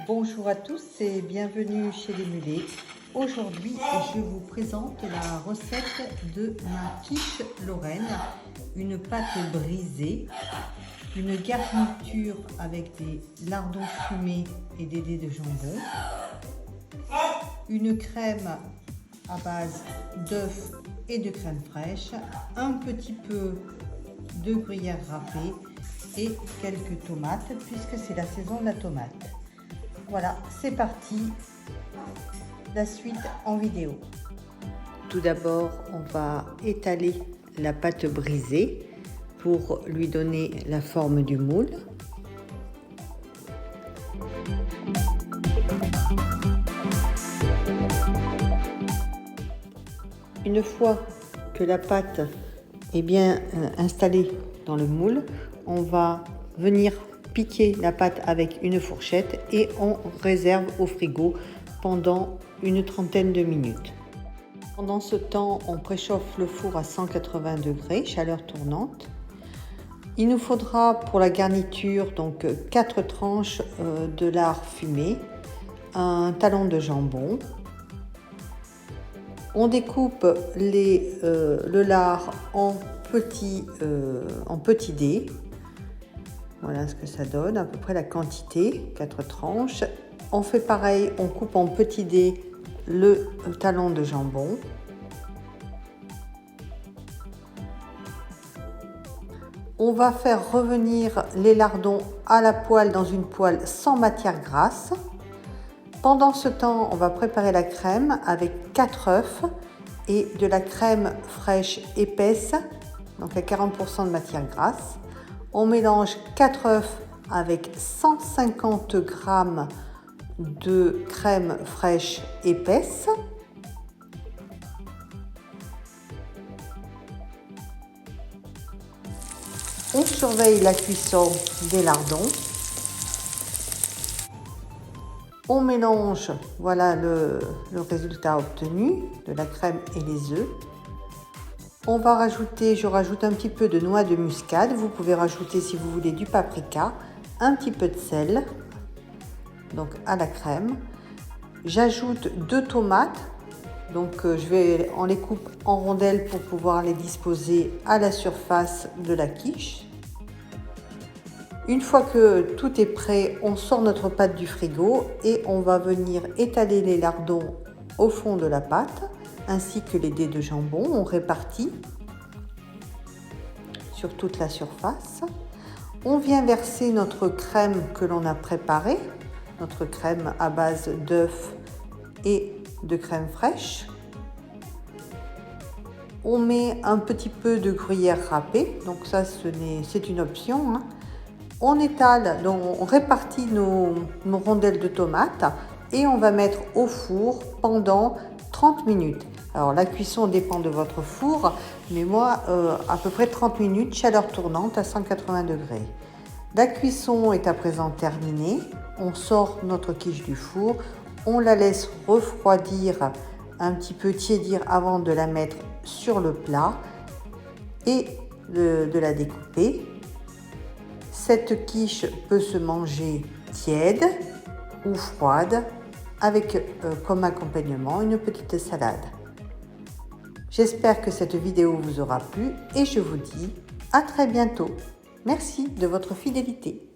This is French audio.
Bonjour à tous et bienvenue chez les Mulets. Aujourd'hui, je vous présente la recette de ma quiche Lorraine, une pâte brisée, une garniture avec des lardons fumés et des dés de jambon, une crème à base d'œufs et de crème fraîche, un petit peu de gruyère râpée et quelques tomates puisque c'est la saison de la tomate. Voilà, c'est parti, la suite en vidéo. Tout d'abord, on va étaler la pâte brisée pour lui donner la forme du moule. Une fois que la pâte est bien installée dans le moule, on va venir piquer la pâte avec une fourchette et on réserve au frigo pendant une trentaine de minutes. Pendant ce temps, on préchauffe le four à 180 degrés, chaleur tournante. Il nous faudra pour la garniture donc 4 tranches de lard fumé, un talon de jambon. On découpe le lard en petits dés. Voilà ce que ça donne, à peu près la quantité, 4 tranches. On fait pareil, on coupe en petits dés le talon de jambon. On va faire revenir les lardons à la poêle dans une poêle sans matière grasse. Pendant ce temps, on va préparer la crème avec 4 œufs et de la crème fraîche épaisse, donc à 40% de matière grasse. On mélange 4 œufs avec 150 g de crème fraîche épaisse. On surveille la cuisson des lardons. On mélange, voilà le résultat obtenu de la crème et les œufs. On va rajouter, je rajoute un petit peu de noix de muscade. Vous pouvez rajouter si vous voulez du paprika, un petit peu de sel, donc à la crème. J'ajoute 2 tomates, donc on les coupe en rondelles pour pouvoir les disposer à la surface de la quiche. Une fois que tout est prêt, on sort notre pâte du frigo et on va venir étaler les lardons au fond de la pâte, ainsi que les dés de jambon. On répartit sur toute la surface. On vient verser notre crème que l'on a préparée, notre crème à base d'œufs et de crème fraîche. On met un petit peu de gruyère râpée, donc ça c'est une option, hein. On étale, donc on répartit nos rondelles de tomates et on va mettre au four pendant 30 minutes. Alors la cuisson dépend de votre four, mais moi à peu près 30 minutes, chaleur tournante à 180 degrés. La cuisson est à présent terminée. On sort notre quiche du four, on la laisse refroidir, un petit peu tiédir avant de la mettre sur le plat et de la découper. Cette quiche peut se manger tiède ou froide avec comme accompagnement une petite salade. J'espère que cette vidéo vous aura plu et je vous dis à très bientôt. Merci de votre fidélité.